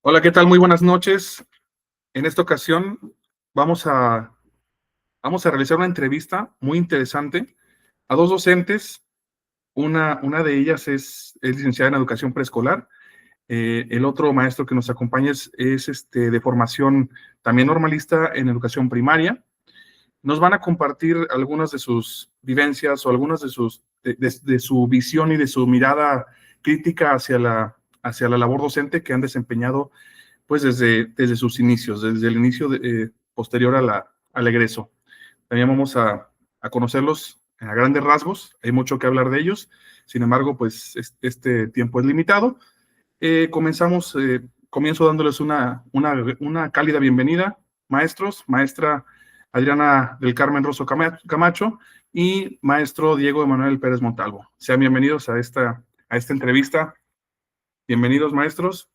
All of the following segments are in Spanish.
Hola, ¿qué tal? Muy buenas noches. En esta ocasión vamos a, vamos a realizar una entrevista muy interesante a dos docentes. Una de ellas es licenciada en educación preescolar. El otro maestro que nos acompaña es de formación también normalista en educación primaria. Nos van a compartir algunas de sus vivencias o algunas de su visión y de su mirada crítica hacia la labor docente que han desempeñado pues desde sus inicios, desde el inicio posterior al egreso. También vamos a conocerlos a grandes rasgos, hay mucho que hablar de ellos, sin embargo, pues este tiempo es limitado. Comienzo dándoles una cálida bienvenida, maestros, maestra Adriana del Carmen Rosso Camacho y maestro Diego Emanuel Pérez Montalvo. Sean bienvenidos a esta entrevista. Bienvenidos, maestros.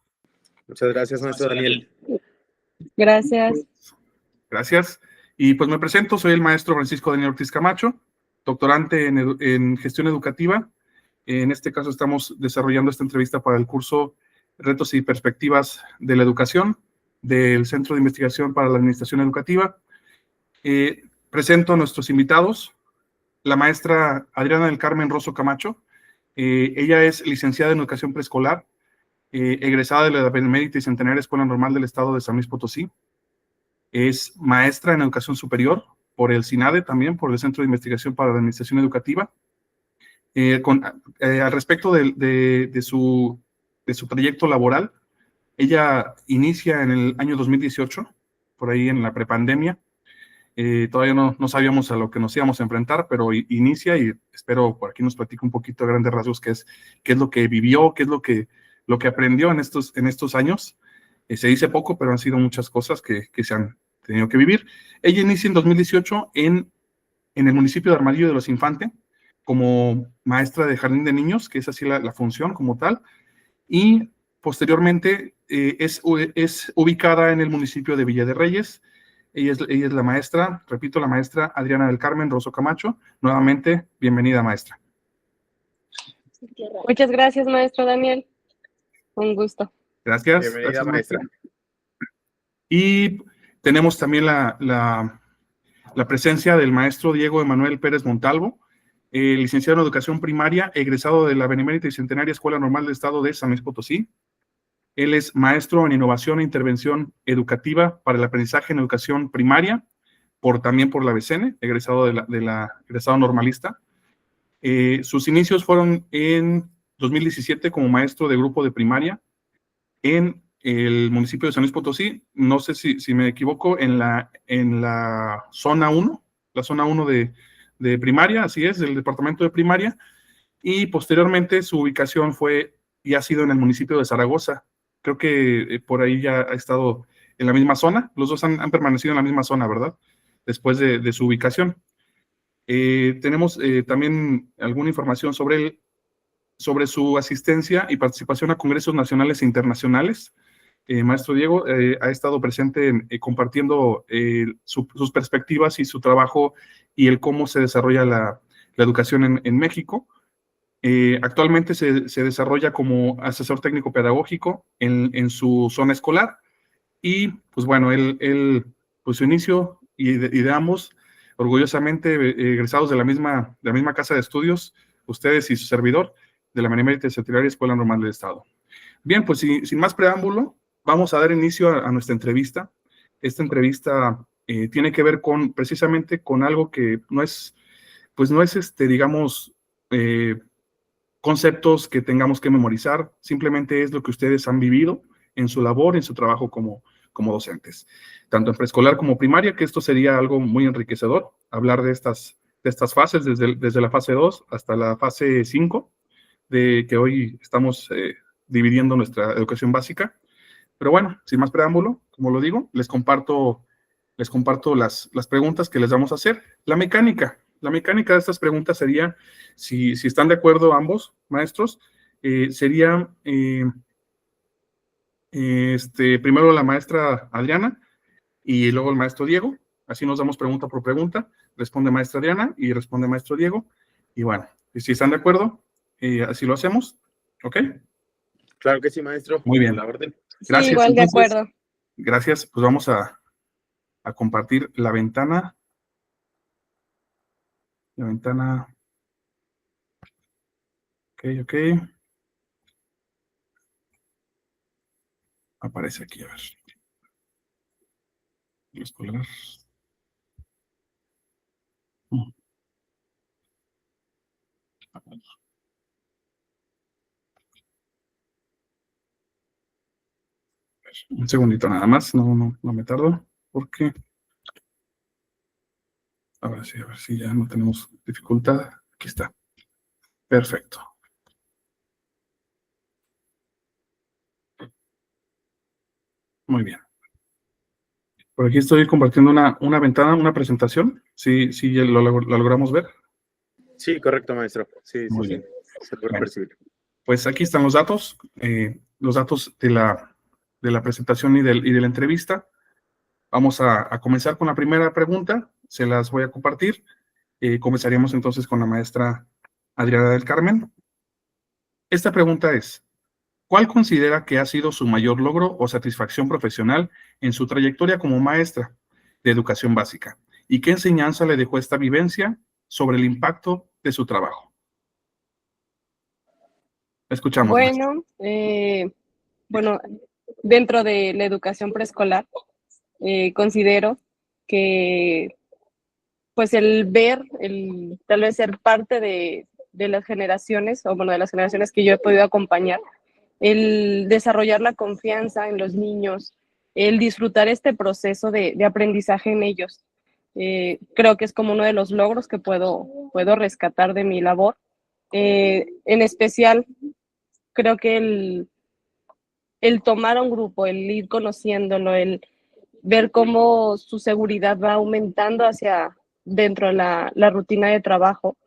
Muchas gracias, maestro Daniel. Gracias. Gracias. Y pues me presento, soy el maestro Francisco Daniel Ortiz Camacho, doctorante en gestión educativa. En este caso estamos desarrollando esta entrevista para el curso Retos y Perspectivas de la Educación del Centro de Investigación para la Administración Educativa. Presento a nuestros invitados, la maestra Adriana del Carmen Rosso Camacho. Ella es licenciada en educación preescolar, egresada de la Benemérita y Centenaria Escuela Normal del Estado de San Luis Potosí. Es maestra en educación superior por el CINADE, también por el Centro de Investigación para la Administración Educativa. Al respecto de su trayecto laboral, ella inicia en el año 2018, por ahí en la prepandemia. Todavía no sabíamos a lo que nos íbamos a enfrentar, pero inicia y espero por aquí nos platique un poquito a grandes rasgos qué es lo que vivió, qué es lo que aprendió en estos años. Se dice poco, pero han sido muchas cosas que se han tenido que vivir. Ella inicia en 2018 en el municipio de Armadillo de los Infante como maestra de jardín de niños, que es así la función como tal, y posteriormente es ubicada en el municipio de Villa de Reyes. Ella es la maestra, repito, la maestra Adriana del Carmen Rosso Camacho. Nuevamente, bienvenida, maestra. Muchas gracias, maestro Daniel. Un gusto. Gracias. Bienvenida, Gracias, maestra. Y tenemos también la presencia del maestro Diego Emanuel Pérez Montalvo, licenciado en educación primaria, egresado de la Benemérita y Centenaria Escuela Normal del Estado de San Luis Potosí. Él es maestro en innovación e intervención educativa para el aprendizaje en educación primaria, también por la BCN, egresado egresado normalista. Sus inicios fueron en 2017 como maestro de grupo de primaria en el municipio de San Luis Potosí. No sé si me equivoco, en la zona 1, la zona 1 de primaria, así es, del departamento de primaria, y posteriormente su ubicación fue y ha sido en el municipio de Zaragoza. Creo que por ahí ya ha estado en la misma zona. Los dos han permanecido en la misma zona, ¿verdad? Después de su ubicación. Tenemos también alguna información sobre su asistencia y participación a congresos nacionales e internacionales. Maestro Diego ha estado presente compartiendo sus perspectivas y su trabajo y el cómo se desarrolla la educación en México. Actualmente se desarrolla como asesor técnico pedagógico en su zona escolar y pues bueno, pues su inicio y de ambos, orgullosamente egresados de la misma casa de estudios, ustedes y su servidor, de la Benemérita y Centenaria Escuela Normal del Estado. Bien, pues sin más preámbulo, vamos a dar inicio a nuestra entrevista. Esta entrevista tiene que ver precisamente con algo que no es, digamos, conceptos que tengamos que memorizar, simplemente es lo que ustedes han vivido en su labor, en su trabajo como docentes, tanto en preescolar como primaria, que esto sería algo muy enriquecedor, hablar de estas fases, desde la fase 2 hasta la fase 5, de que hoy estamos dividiendo nuestra educación básica. Pero bueno, sin más preámbulo, como lo digo, les comparto las preguntas que les vamos a hacer. La mecánica de estas preguntas sería, si están de acuerdo ambos maestros, sería primero la maestra Adriana y luego el maestro Diego. Así nos damos pregunta por pregunta. Responde maestra Adriana y responde maestro Diego. Y bueno, si están de acuerdo, así lo hacemos. ¿Ok? Claro que sí, maestro. Muy bien. La orden. Gracias. Sí, igual de Entonces, acuerdo. gracias. Pues vamos a compartir la ventana. La ventana. Ok. Aparece aquí, a ver. Escolar. Un segundito nada más, no me tardo, porque a ver si ya no tenemos dificultad. Aquí está. Perfecto. Muy bien. Por aquí estoy compartiendo una ventana, una presentación. Sí, ya lo logramos ver. Sí, correcto, maestro. Sí. Muy bien. Se puede Bueno, percibir. pues aquí están los datos de la presentación y de la entrevista. Vamos a comenzar con la primera pregunta. Se las voy a compartir. Comenzaríamos entonces con la maestra Adriana del Carmen. Esta pregunta es: ¿cuál considera que ha sido su mayor logro o satisfacción profesional en su trayectoria como maestra de educación básica? ¿Y qué enseñanza le dejó esta vivencia sobre el impacto de su trabajo? Escuchamos, maestra. Bueno, dentro de la educación preescolar, considero que pues el ver, tal vez ser parte de las generaciones, o bueno, de las generaciones que yo he podido acompañar, el desarrollar la confianza en los niños, el disfrutar este proceso de aprendizaje en ellos. Creo que es como uno de los logros que puedo rescatar de mi labor. En especial, creo que el tomar a un grupo, el ir conociéndolo, el ver cómo su seguridad va aumentando hacia dentro de la rutina de trabajo,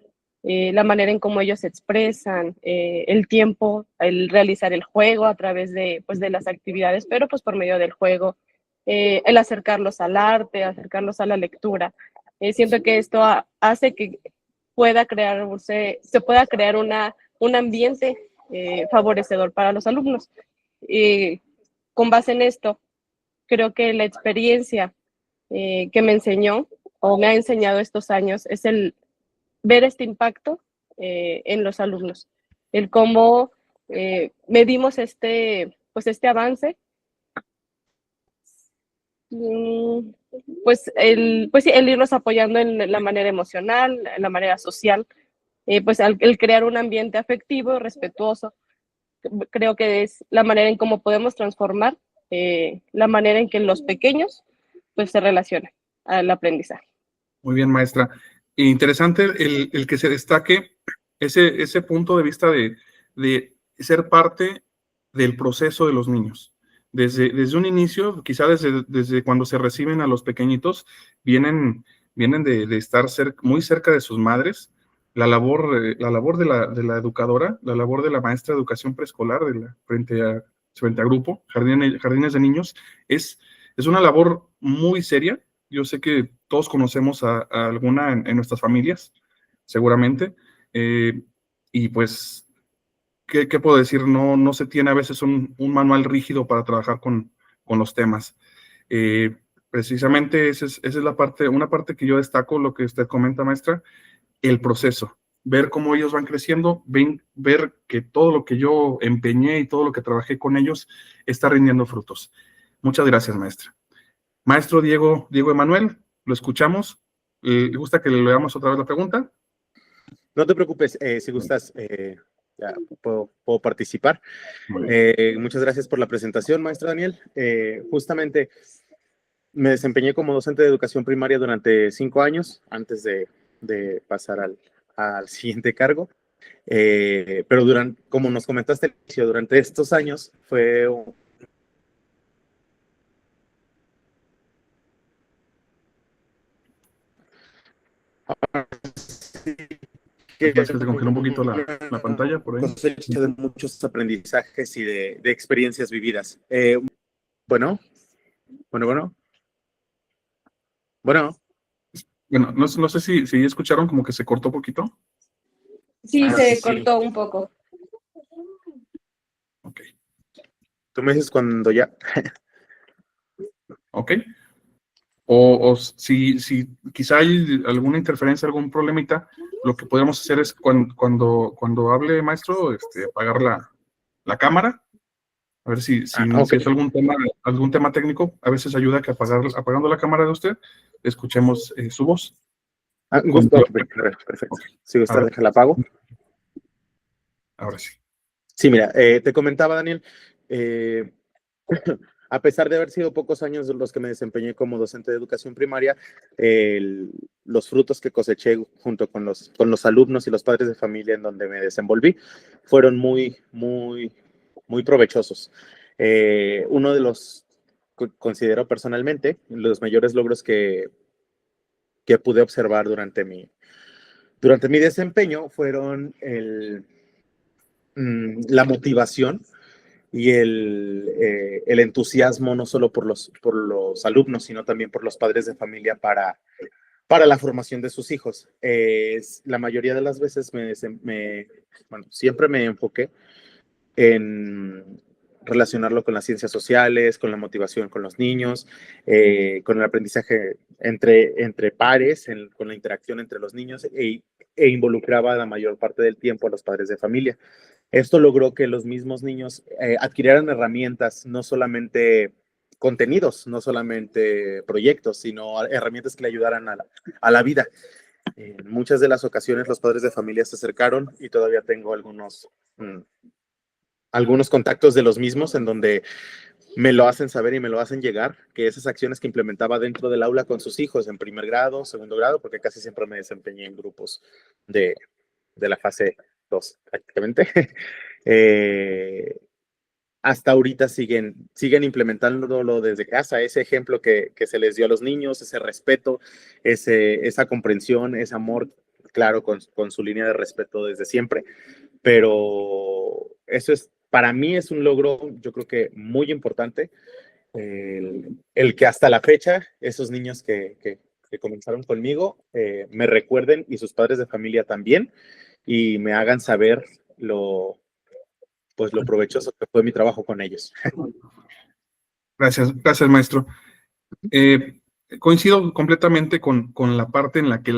la manera en cómo ellos se expresan, el tiempo, el realizar el juego a través pues, de las actividades, pero pues por medio del juego, el acercarlos al arte, acercarlos a la lectura. Siento que esto hace que se pueda crear un ambiente favorecedor para los alumnos. Con base en esto, creo que la experiencia que me enseñó o me ha enseñado estos años es el ver este impacto en los alumnos, el cómo medimos este avance, pues sí, el irnos apoyando en la manera emocional, en la manera social, pues el crear un ambiente afectivo, respetuoso. Creo que es la manera en cómo podemos transformar la manera en que los pequeños pues se relacionan al aprendizaje. Muy bien, maestra. Interesante el que se destaque ese punto de vista de ser parte del proceso de los niños. Desde un inicio, quizá desde cuando se reciben a los pequeñitos, vienen de estar muy cerca de sus madres. La labor de la educadora, la labor de la maestra de educación preescolar frente a grupo, jardines de niños, es una labor muy seria. Yo sé que todos conocemos a alguna en nuestras familias, seguramente, y pues, ¿qué puedo decir? No se tiene a veces un manual rígido para trabajar con los temas. Precisamente esa es una parte que yo destaco, lo que usted comenta, maestra, el proceso, ver cómo ellos van creciendo, ver que todo lo que yo empeñé y todo lo que trabajé con ellos está rindiendo frutos. Muchas gracias, maestra. Maestro Diego Emanuel, lo escuchamos. ¿Le gusta que le leamos otra vez la pregunta? No te preocupes, si gustas, ya puedo participar. Muchas gracias por la presentación, maestro Daniel. Justamente me desempeñé como docente de educación primaria durante 5 años antes de pasar al siguiente cargo. Pero como nos comentaste al inicio, durante estos años fue Parece que se congeló un poquito la pantalla por ahí. cosecha de muchos aprendizajes y de experiencias vividas. Bueno. Bueno, no sé si escucharon como que se cortó un poquito. Sí, se cortó un poco. Ok. Tú me dices cuando ya. ¿Ok? O si quizá hay alguna interferencia, algún problemita, lo que podemos hacer es cuando hable maestro, apagar la cámara, a ver si Ok. es algún tema técnico, a veces ayuda que apagando la cámara de usted, escuchemos su voz. Gusto. Cuando- Ok, perfecto. ok, Si gustas, ahora, déjala apago. ahora sí. Sí, mira, te comentaba, Daniel, eh, a pesar de haber sido pocos años los que me desempeñé como docente de educación primaria, los frutos que coseché junto con los alumnos y los padres de familia en donde me desenvolví fueron muy, muy, muy provechosos. Uno de los, considero personalmente, los mayores logros que pude observar durante mi desempeño fueron la motivación y el entusiasmo no solo por los alumnos, sino también por los padres de familia para la formación de sus hijos. La mayoría de las veces bueno, siempre me enfoqué en relacionarlo con las ciencias sociales, con la motivación con los niños, con el aprendizaje entre pares, con la interacción entre los niños e involucraba la mayor parte del tiempo a los padres de familia. Esto logró que los mismos niños adquirieran herramientas, no solamente contenidos, no solamente proyectos, sino herramientas que le ayudaran a la vida. En muchas de las ocasiones los padres de familia se acercaron y todavía tengo algunos contactos de los mismos en donde me lo hacen saber y me lo hacen llegar, que esas acciones que implementaba dentro del aula con sus hijos en primer grado, segundo grado, porque casi siempre me desempeñé en grupos de, de la fase 2 prácticamente. Hasta ahorita siguen implementándolo desde casa, ese ejemplo que se les dio a los niños, ese respeto, esa comprensión, ese amor, claro, con su línea de respeto desde siempre. Pero eso para mí es un logro, yo creo que muy importante, el que hasta la fecha esos niños que comenzaron conmigo me recuerden y sus padres de familia también y me hagan saber lo provechoso que fue mi trabajo con ellos. Gracias, maestro. Eh, Coincido completamente con la parte en la que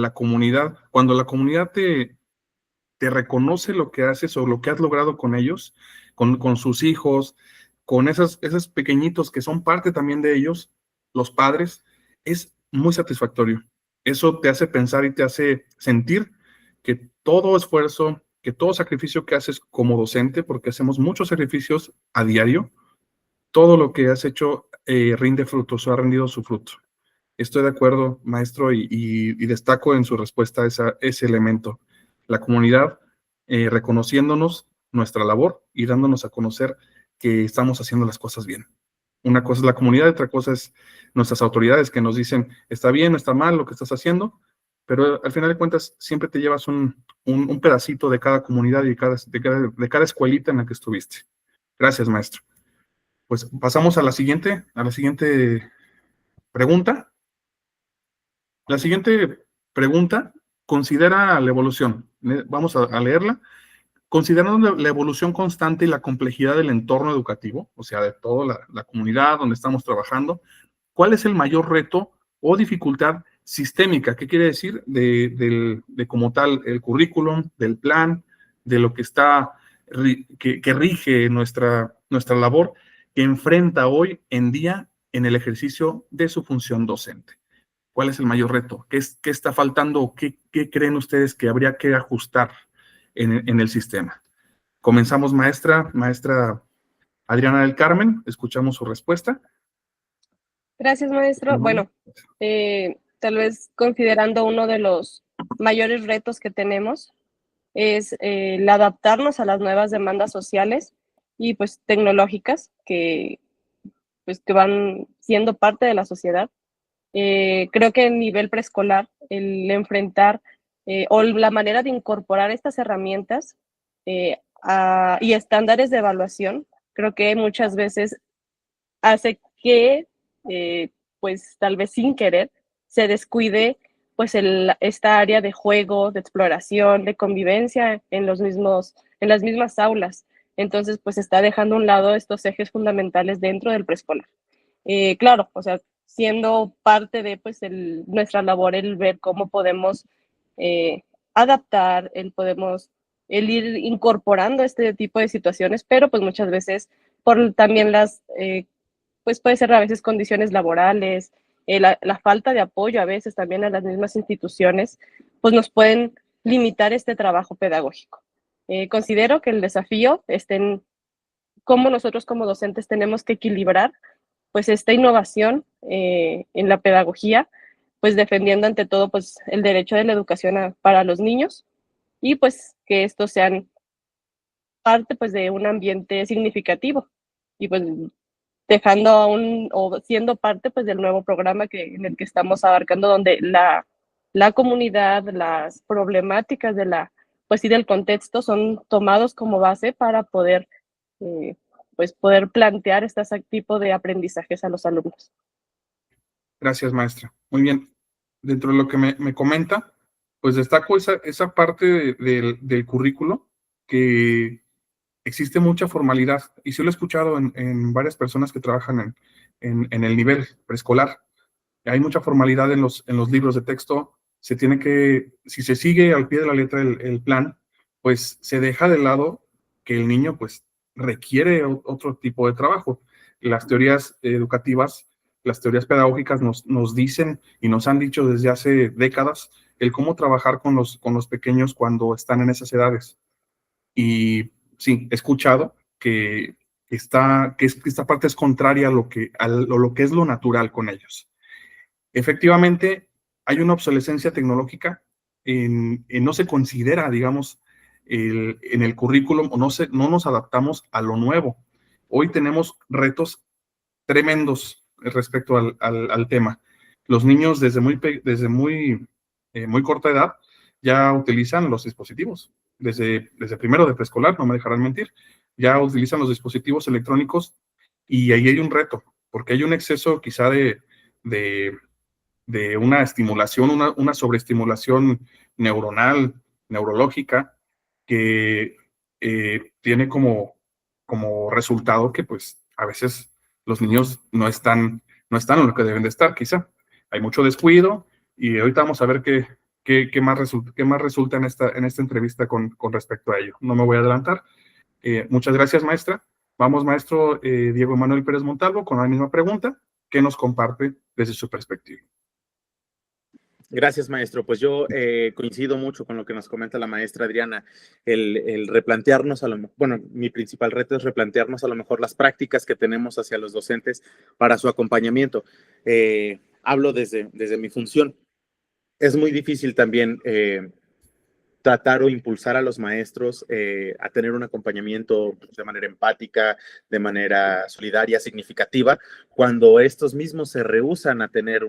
cuando la comunidad te reconoce lo que haces o lo que has logrado con ellos, con sus hijos, con esos pequeñitos que son parte también de ellos, los padres, es muy satisfactorio. Eso te hace pensar y te hace sentir que todo esfuerzo, que todo sacrificio que haces como docente, porque hacemos muchos sacrificios a diario, todo lo que has hecho rinde frutos o ha rendido su fruto. Estoy de acuerdo, maestro, y destaco en su respuesta ese elemento. La comunidad reconociéndonos nuestra labor y dándonos a conocer que estamos haciendo las cosas bien. Una cosa es la comunidad, otra cosa es nuestras autoridades que nos dicen, está bien, no está mal lo que estás haciendo, pero al final de cuentas siempre te llevas un pedacito de cada comunidad y de cada escuelita en la que estuviste. Gracias, maestro. Pues pasamos a la siguiente pregunta. La siguiente pregunta considera la evolución. Vamos a leerla. Considerando la evolución constante y la complejidad del entorno educativo, o sea, de toda la comunidad donde estamos trabajando, ¿cuál es el mayor reto o dificultad sistémica? ¿Qué quiere decir? De como tal el currículum, del plan, de lo que que rige nuestra labor, que enfrenta hoy en día en el ejercicio de su función docente. ¿Cuál es el mayor reto? ¿Qué está faltando? ¿Qué creen ustedes que habría que ajustar en el sistema? Comenzamos, maestra Adriana del Carmen, escuchamos su respuesta. Gracias, maestro. Bueno, tal vez considerando uno de los mayores retos que tenemos es el adaptarnos a las nuevas demandas sociales y pues tecnológicas que van siendo parte de la sociedad. Creo que en nivel preescolar, el enfrentar o la manera de incorporar estas herramientas y estándares de evaluación, creo que muchas veces hace que, pues tal vez sin querer, se descuide pues esta área de juego, de exploración, de convivencia en las mismas aulas. Entonces, pues está dejando a un lado estos ejes fundamentales dentro del preescolar. Claro, o sea, siendo parte de pues nuestra labor el ver cómo podemos adaptar, el ir incorporando este tipo de situaciones, pero pues muchas veces por también pues puede ser a veces condiciones laborales, la falta de apoyo a veces también a las mismas instituciones, pues nos pueden limitar este trabajo pedagógico. Considero que el desafío está en cómo nosotros como docentes tenemos que equilibrar pues esta innovación en la pedagogía, pues defendiendo ante todo pues el derecho de la educación para los niños y pues que estos sean parte pues de un ambiente significativo y pues dejando aún o siendo parte pues del nuevo programa en el que estamos abarcando donde la comunidad, las problemáticas pues sí del contexto son tomados como base para poder pues poder plantear este tipo de aprendizajes a los alumnos. Gracias, maestra. Muy bien. Dentro de lo que me comenta, pues destaco esa parte del currículo que existe mucha formalidad, y sí lo he escuchado en varias personas que trabajan en el nivel preescolar. Hay mucha formalidad en los libros de texto. Si se sigue al pie de la letra el plan, pues se deja de lado que el niño pues requiere otro tipo de trabajo. Las teorías educativas, las teorías pedagógicas nos dicen y nos han dicho desde hace décadas el cómo trabajar con los pequeños cuando están en esas edades. Y sí, he escuchado que esta parte es contraria a lo que es lo natural con ellos. Efectivamente, hay una obsolescencia tecnológica, no se considera, digamos, en el currículum, o no nos adaptamos a lo nuevo. Hoy tenemos retos tremendos respecto al tema. Los niños desde muy corta edad ya utilizan los dispositivos. Desde primero de preescolar, no me dejarán mentir, ya utilizan los dispositivos electrónicos, y ahí hay un reto, porque hay un exceso quizá de una estimulación, una sobreestimulación neuronal, neurológica, que tiene como resultado que pues a veces los niños no están en lo que deben de estar, quizá. Hay mucho descuido, y ahorita vamos a ver qué más resulta en esta entrevista con respecto a ello. No me voy a adelantar. Muchas gracias, maestra. Vamos, maestro Diego Emanuel Pérez Montalvo, con la misma pregunta que nos comparte desde su perspectiva. Gracias, maestro. Pues yo coincido mucho con lo que nos comenta la maestra Adriana, el replantearnos, bueno, mi principal reto es replantearnos a lo mejor las prácticas que tenemos hacia los docentes para su acompañamiento. Hablo desde mi función. Es muy difícil también tratar o impulsar a los maestros a tener un acompañamiento de manera empática, de manera solidaria, significativa, cuando estos mismos se rehúsan a tener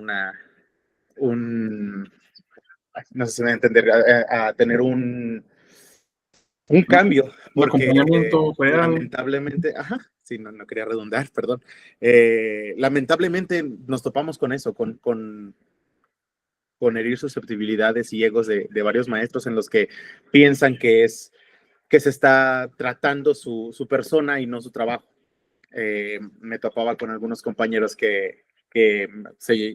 no sé si me va a entender, a tener un cambio, Un porque acompañamiento real. lamentablemente, sí, no quería redundar, perdón. Lamentablemente nos topamos con eso, con herir susceptibilidades y egos de varios maestros en los que piensan que se está tratando su persona y no su trabajo. Me topaba con algunos compañeros que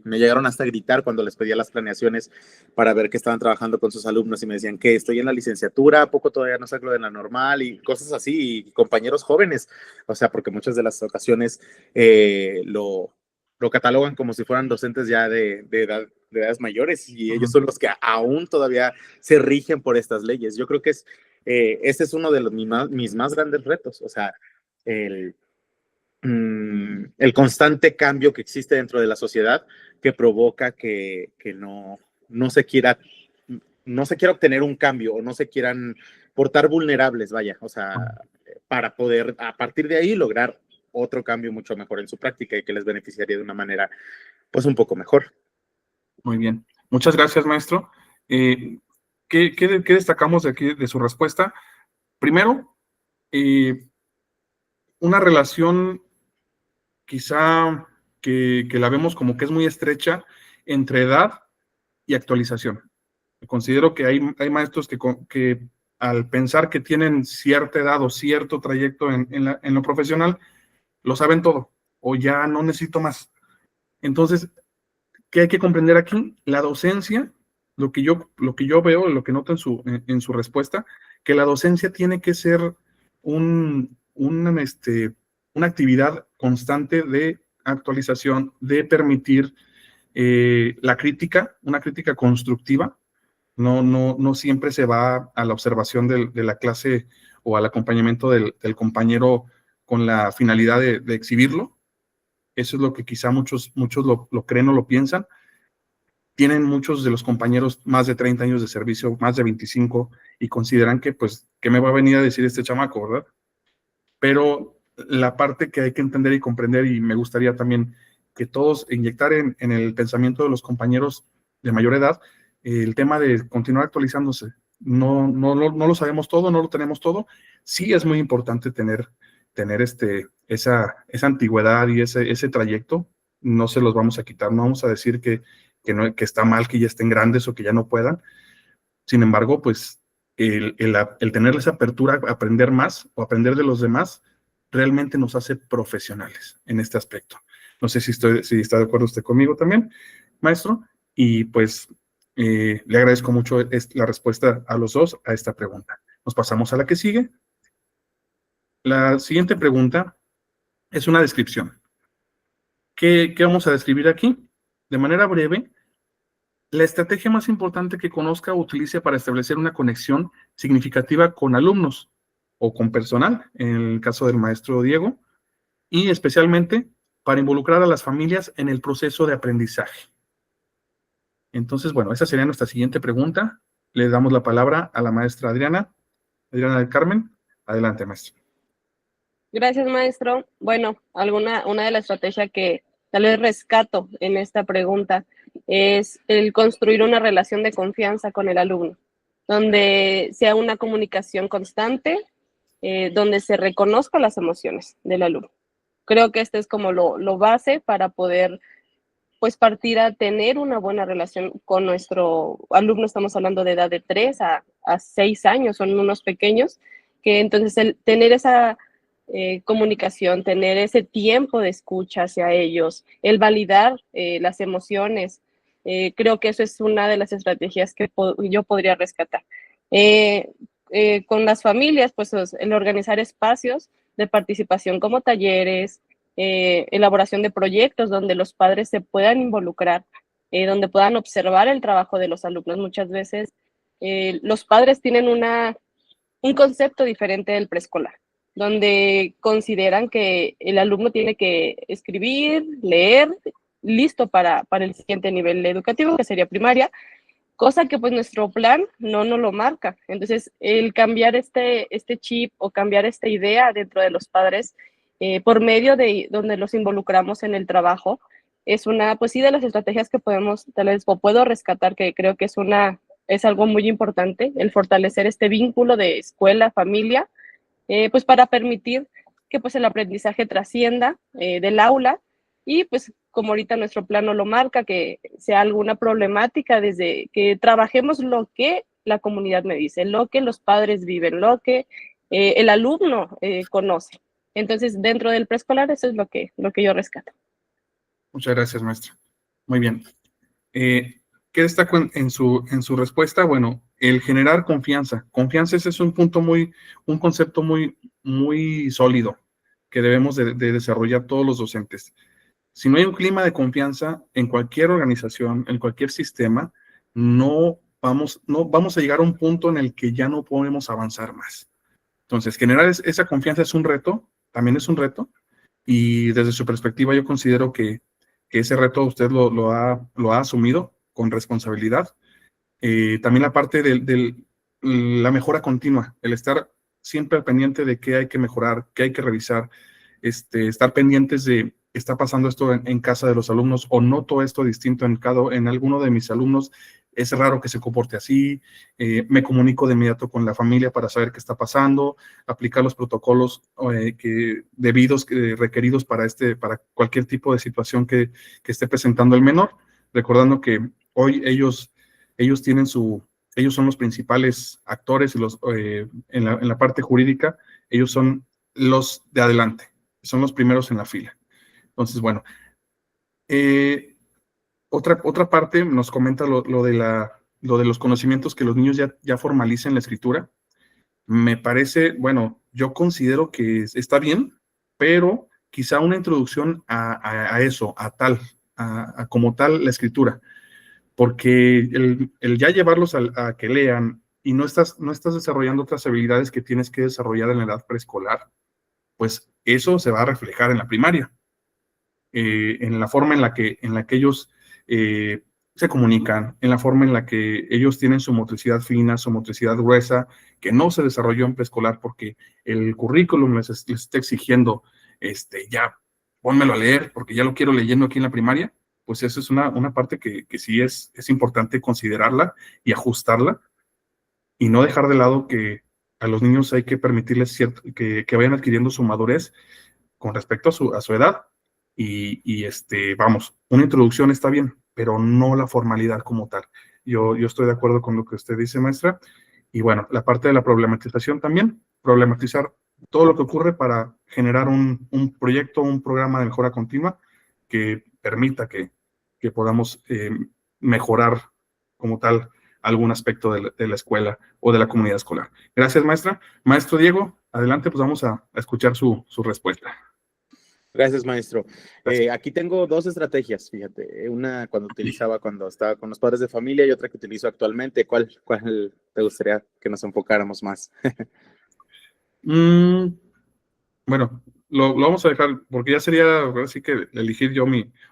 me llegaron hasta a gritar cuando les pedía las planeaciones para ver que estaban trabajando con sus alumnos, y me decían que estoy en la licenciatura, ¿a poco todavía no salgo de la normal? Y cosas así, y compañeros jóvenes, o sea, porque muchas de las ocasiones lo catalogan como si fueran docentes ya de edades mayores, y ellos son los que aún todavía se rigen por estas leyes. Yo creo que ese es uno de mis más grandes retos, o sea, el constante cambio que existe dentro de la sociedad, que provoca que no se quiera obtener un cambio, o no se quieran portar vulnerables, vaya, o sea, para poder a partir de ahí lograr otro cambio mucho mejor en su práctica y que les beneficiaría de una manera pues un poco mejor. Muy bien. Muchas gracias, maestro. ¿Qué destacamos de aquí de su respuesta? Primero, una relación quizá que la vemos como que es muy estrecha entre edad y actualización. Considero que hay maestros que al pensar que tienen cierta edad o cierto trayecto en lo profesional, lo saben todo o ya no necesito más. Entonces, ¿qué hay que comprender aquí? La docencia, lo que yo veo, lo que noto en su respuesta, que la docencia tiene que ser una actividad constante de actualización, de permitir la crítica, una crítica constructiva. No siempre se va a la observación de la clase o al acompañamiento del compañero con la finalidad de exhibirlo. Eso es lo que quizá muchos lo creen o lo piensan. Tienen muchos de los compañeros más de 30 años de servicio, más de 25, y consideran que, pues, ¿qué me va a venir a decir este chamaco, verdad? Pero la parte que hay que entender y comprender, y me gustaría también que todos inyectar en el pensamiento de los compañeros de mayor edad, el tema de continuar actualizándose. No lo sabemos todo, no lo tenemos todo. Sí es muy importante tener esa antigüedad y ese trayecto. No se los vamos a quitar, no vamos a decir que está mal que ya estén grandes o que ya no puedan. Sin embargo, pues el tener esa apertura a aprender más o aprender de los demás realmente nos hace profesionales en este aspecto. No sé si está de acuerdo usted conmigo también, maestro, y pues le agradezco mucho la respuesta a los dos a esta pregunta. Nos pasamos a la que sigue. La siguiente pregunta es una descripción. ¿Qué vamos a describir aquí? De manera breve, la estrategia más importante que conozca o utilice para establecer una conexión significativa con alumnos o con personal, en el caso del maestro Diego, y especialmente para involucrar a las familias en el proceso de aprendizaje. Entonces, bueno, esa sería nuestra siguiente pregunta. Le damos la palabra a la maestra Adriana del Carmen. Adelante, maestra. Gracias, maestro. Bueno, una de las estrategias que tal vez rescato en esta pregunta es el construir una relación de confianza con el alumno, donde sea una comunicación constante, donde se reconozcan las emociones del alumno. Creo que este es como lo base para poder pues partir a tener una buena relación con nuestro alumno. Estamos hablando de edad de 3 a 6 años, son unos pequeños, que entonces el tener esa comunicación, tener ese tiempo de escucha hacia ellos, el validar las emociones, creo que eso es una de las estrategias que yo podría rescatar. Con las familias, pues el organizar espacios de participación como talleres, elaboración de proyectos donde los padres se puedan involucrar, donde puedan observar el trabajo de los alumnos. Muchas veces los padres tienen un concepto diferente del preescolar, donde consideran que el alumno tiene que escribir, leer, listo para el siguiente nivel educativo, que sería primaria, cosa que pues nuestro plan no nos lo marca. Entonces, el cambiar este chip o cambiar esta idea dentro de los padres por medio de donde los involucramos en el trabajo, es una, pues sí, de las estrategias que podemos, tal vez, o puedo rescatar, que creo que es algo muy importante, el fortalecer este vínculo de escuela, familia, pues para permitir que pues el aprendizaje trascienda del aula y pues como ahorita nuestro plano lo marca, que sea alguna problemática desde que trabajemos lo que la comunidad me dice, lo que los padres viven, lo que el alumno conoce. Entonces, dentro del preescolar, eso es lo que yo rescato. Muchas gracias, maestra. Muy bien. ¿Qué destaco en su respuesta? Bueno, el generar confianza. Confianza ese es un concepto muy sólido que debemos de desarrollar todos los docentes. Si no hay un clima de confianza en cualquier organización, en cualquier sistema, no vamos a llegar a un punto en el que ya no podemos avanzar más. Entonces, generar esa confianza es un reto, también es un reto, y desde su perspectiva yo considero que ese reto usted lo ha asumido con responsabilidad. También la parte de la mejora continua, el estar siempre pendiente de qué hay que mejorar, qué hay que revisar, estar pendientes de está pasando esto en casa de los alumnos o noto esto distinto en alguno de mis alumnos, es raro que se comporte así, me comunico de inmediato con la familia para saber qué está pasando, aplicar los protocolos debidos, requeridos para cualquier tipo de situación que esté presentando el menor, recordando que hoy ellos tienen su ellos son los principales actores y en la parte jurídica, ellos son los de adelante, son los primeros en la fila. Entonces, bueno, otra parte nos comenta lo de los conocimientos, que los niños ya formalicen la escritura. Me parece, bueno, yo considero que está bien, pero quizá una introducción a eso, a como tal la escritura, porque el ya llevarlos a que lean y no estás desarrollando otras habilidades que tienes que desarrollar en la edad preescolar, pues eso se va a reflejar en la primaria, en la forma en la que ellos se comunican, en la forma en la que ellos tienen su motricidad fina, su motricidad gruesa, que no se desarrolló en preescolar porque el currículum les está exigiendo, ya, pónmelo a leer porque ya lo quiero leyendo aquí en la primaria. Pues eso es una parte que sí es importante considerarla y ajustarla, y no dejar de lado que a los niños hay que permitirles que vayan adquiriendo su madurez con respecto a su edad, y vamos, una introducción está bien, pero no la formalidad como tal. Yo estoy de acuerdo con lo que usted dice, maestra, y bueno, la parte de la problematización también, problematizar todo lo que ocurre para generar un proyecto, un programa de mejora continua que permita que podamos mejorar como tal algún aspecto de la escuela o de la comunidad escolar. Gracias, maestra. Maestro Diego, adelante, pues vamos a escuchar su respuesta. Gracias, maestro. Gracias. Aquí tengo dos estrategias, fíjate. Una cuando estaba con los padres de familia y otra que utilizo actualmente. ¿Cuál te gustaría que nos enfocáramos más? Bueno, lo vamos a dejar, porque ya sería así que elegir yo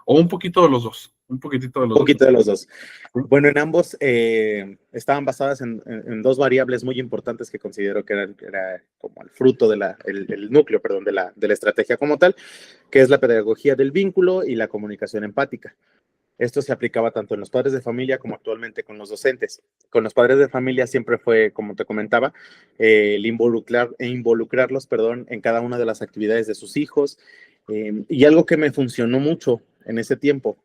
o un poquito de los dos, un poquitito de los Un poquito de los dos. ¿Sí? Bueno, en ambos estaban basadas en dos variables muy importantes que considero que era como el fruto el núcleo, perdón, de la estrategia como tal, que es la pedagogía del vínculo y la comunicación empática. Esto se aplicaba tanto en los padres de familia como actualmente con los docentes. Con los padres de familia siempre fue, como te comentaba, el involucrarlos, perdón, en cada una de las actividades de sus hijos. Y algo que me funcionó mucho en ese tiempo,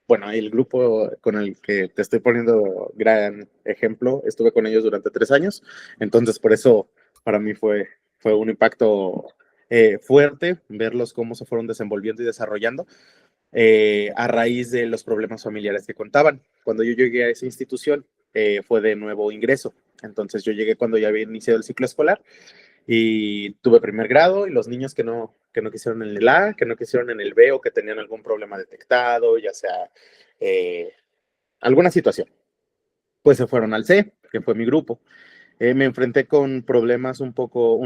bueno, el grupo con el que te estoy poniendo gran ejemplo, estuve con ellos durante 3 años, entonces por eso para mí fue un impacto fuerte verlos cómo se fueron desenvolviendo y desarrollando a raíz de los problemas familiares que contaban. Cuando yo llegué a esa institución fue de nuevo ingreso, entonces yo llegué cuando ya había iniciado el ciclo escolar y tuve primer grado, y los niños que no quisieron en el A, que no quisieron en el B, o que tenían algún problema detectado, ya sea alguna situación, pues se fueron al C, que fue mi grupo. Me enfrenté con problemas un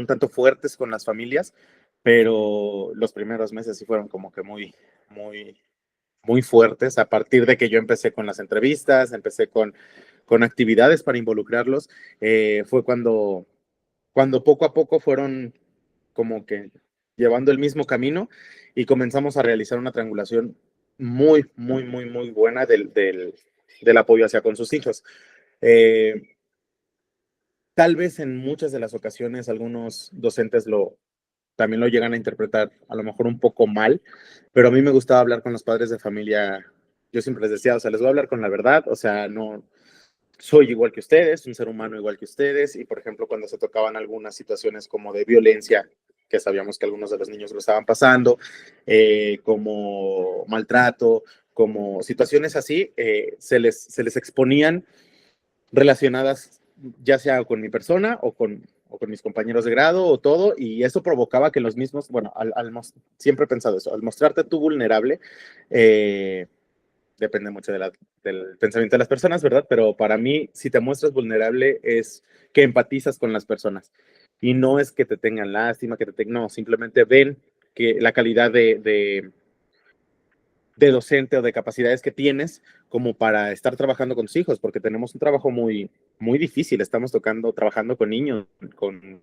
tanto fuertes con las familias, pero los primeros meses sí fueron como que muy fuertes. A partir de que yo empecé con las entrevistas, empecé con actividades para involucrarlos, fue cuando poco a poco fueron como que llevando el mismo camino, y comenzamos a realizar una triangulación muy buena del apoyo hacia con sus hijos. Tal vez en muchas de las ocasiones algunos docentes también lo llegan a interpretar a lo mejor un poco mal, pero a mí me gustaba hablar con los padres de familia. Yo siempre les decía, o sea, les voy a hablar con la verdad, o sea, no soy igual que ustedes, un ser humano igual que ustedes. Y por ejemplo, cuando se tocaban algunas situaciones como de violencia, que sabíamos que algunos de los niños lo estaban pasando, como maltrato, como situaciones así, se les exponían relacionadas ya sea con mi persona o con mis compañeros de grado o todo, y eso provocaba que los mismos, bueno, siempre he pensado eso, al mostrarte tú vulnerable, depende mucho del pensamiento de las personas, ¿verdad? Pero para mí, si te muestras vulnerable, es que empatizas con las personas, y no es que te tengan lástima, no, simplemente ven que la calidad de docente o de capacidades que tienes como para estar trabajando con tus hijos, porque tenemos un trabajo muy difícil. Estamos trabajando con niños, con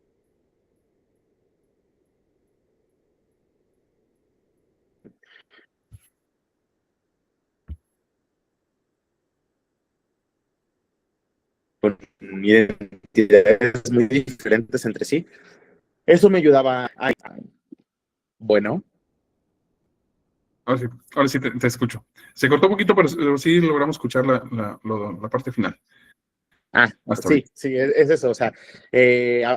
identidades muy diferentes entre sí. Eso me ayudaba bueno. ahora sí te escucho. Se cortó un poquito, pero sí logramos escuchar la parte final. Ah, Hasta sí, ahorita. sí, es eso. O sea,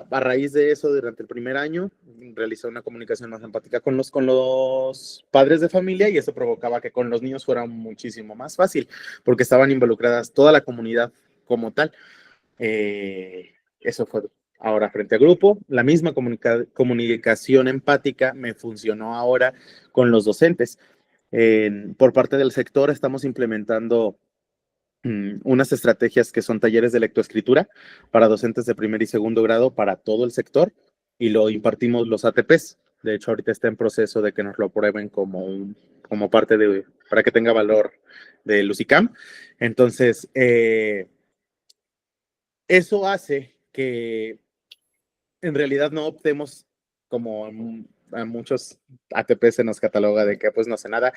a raíz de eso, durante el primer año, realicé una comunicación más empática con los padres de familia y eso provocaba que con los niños fuera muchísimo más fácil, porque estaban involucradas toda la comunidad como tal. Eso fue ahora frente a grupo. La misma comunicación empática me funcionó ahora con los docentes. Por parte del sector estamos implementando unas estrategias que son talleres de lectoescritura para docentes de primer y segundo grado para todo el sector y lo impartimos los ATPs. De hecho, ahorita está en proceso de que nos lo aprueben como parte de, para que tenga valor de Lucicam. Entonces, eso hace que en realidad no optemos como a muchos ATP se nos cataloga de que pues no hace nada,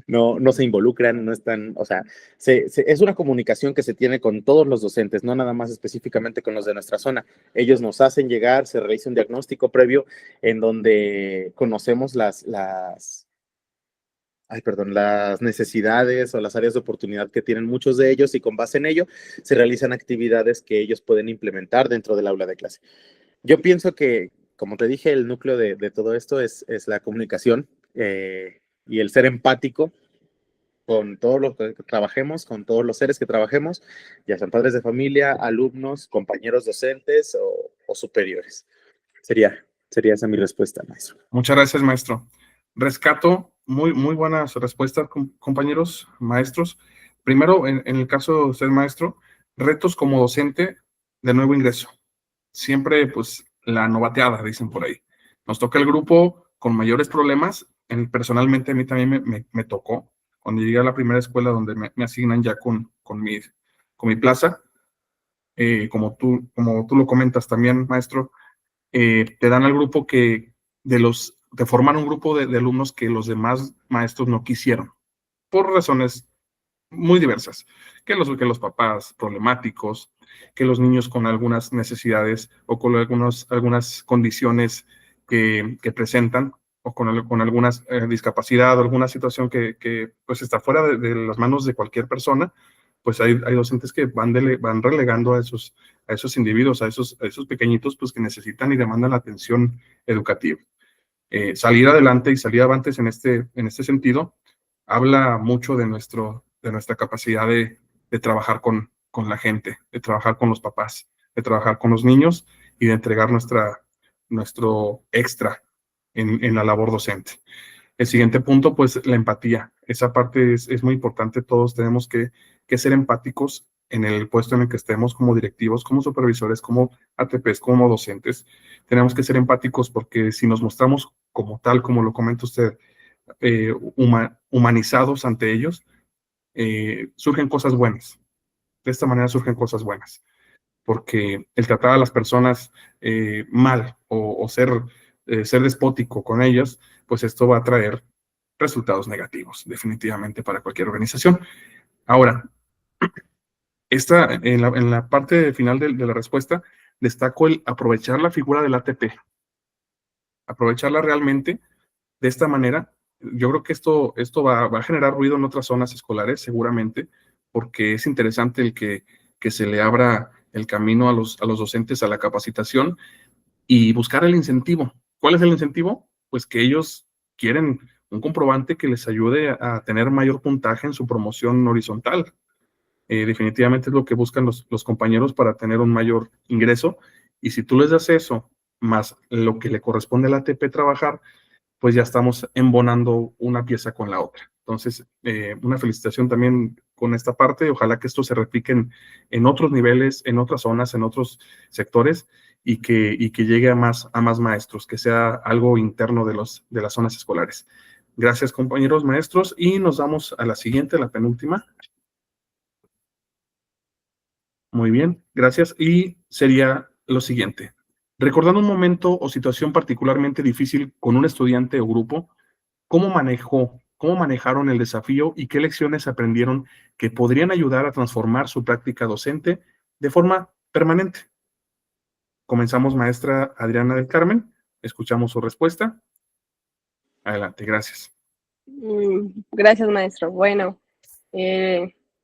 no se involucran, no están, o sea, es una comunicación que se tiene con todos los docentes, no nada más específicamente con los de nuestra zona. Ellos nos hacen llegar, se realiza un diagnóstico previo en donde conocemos las necesidades o las áreas de oportunidad que tienen muchos de ellos y con base en ello se realizan actividades que ellos pueden implementar dentro del aula de clase. Yo pienso que, como te dije, el núcleo de todo esto es la comunicación y el ser empático con todos los que trabajemos, con todos los seres que trabajemos, ya sean padres de familia, alumnos, compañeros docentes o superiores. Sería esa mi respuesta, maestro. Muchas gracias, maestro. Rescato muy buenas respuestas, compañeros, maestros. Primero, en el caso de usted, maestro, retos como docente de nuevo ingreso. Siempre, pues, la novateada, dicen por ahí. Nos toca el grupo con mayores problemas. Personalmente, a mí también me tocó. Cuando llegué a la primera escuela donde me asignan ya con mi plaza, como tú lo comentas también, maestro, te dan al grupo te forman un grupo de alumnos que los demás maestros no quisieron, por razones muy diversas, que los papás problemáticos, que los niños con algunas necesidades o con algunas condiciones que presentan, o con alguna discapacidad o alguna situación que pues está fuera de las manos de cualquier persona, pues hay docentes que van relegando a esos individuos, a esos pequeñitos, pues que necesitan y demandan la atención educativa. Salir adelante y salir avantes en este sentido habla mucho de nuestra capacidad de trabajar con la gente, de trabajar con los papás, de trabajar con los niños y de entregar nuestro extra en la labor docente. El siguiente punto, pues la empatía. Esa parte es muy importante. Todos tenemos que ser empáticos en el puesto en el que estemos como directivos, como supervisores, como ATPs, como docentes. Tenemos que ser empáticos porque si nos mostramos como tal, como lo comenta usted, humanizados ante ellos, surgen cosas buenas. De esta manera surgen cosas buenas. Porque el tratar a las personas mal o ser despótico con ellas, pues esto va a traer resultados negativos, definitivamente, para cualquier organización. Ahora, en la parte final de la respuesta, destaco el aprovechar la figura del ATP, aprovecharla realmente de esta manera. Yo creo que esto va a generar ruido en otras zonas escolares, seguramente, porque es interesante el que se le abra el camino a los docentes a la capacitación y buscar el incentivo. ¿Cuál es el incentivo? Pues que ellos quieren un comprobante que les ayude a tener mayor puntaje en su promoción horizontal. Definitivamente es lo que buscan los compañeros para tener un mayor ingreso. Y si tú les das eso, más lo que le corresponde al ATP trabajar, pues ya estamos embonando una pieza con la otra. Entonces, una felicitación también con esta parte. Ojalá que esto se replique en otros niveles, en otras zonas, en otros sectores y que llegue a más maestros, que sea algo interno de las zonas escolares. Gracias, compañeros maestros, y nos vamos a la siguiente, la penúltima. Muy bien, gracias. Y sería lo siguiente. Recordando un momento o situación particularmente difícil con un estudiante o grupo, ¿cómo manejaron el desafío y qué lecciones aprendieron que podrían ayudar a transformar su práctica docente de forma permanente? Comenzamos, maestra Adriana del Carmen. Escuchamos su respuesta. Adelante, gracias. Gracias, maestro. Bueno,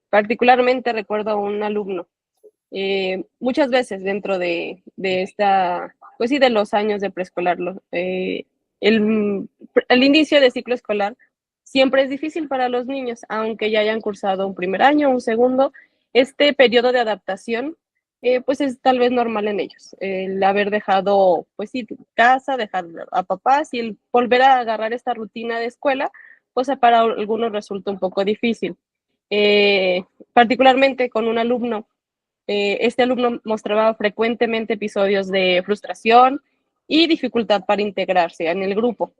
particularmente recuerdo a un alumno. Muchas veces dentro de esta, pues sí, de los años de preescolar, el, el inicio de ciclo escolar siempre es difícil para los niños, aunque ya hayan cursado un primer año, un segundo. Este periodo de adaptación, pues es tal vez normal en ellos. El haber dejado, pues sí, casa, dejar a papás y el volver a agarrar esta rutina de escuela, pues para algunos resulta un poco difícil. Particularmente con un alumno, este alumno mostraba frecuentemente episodios de frustración y dificultad para integrarse en el grupo.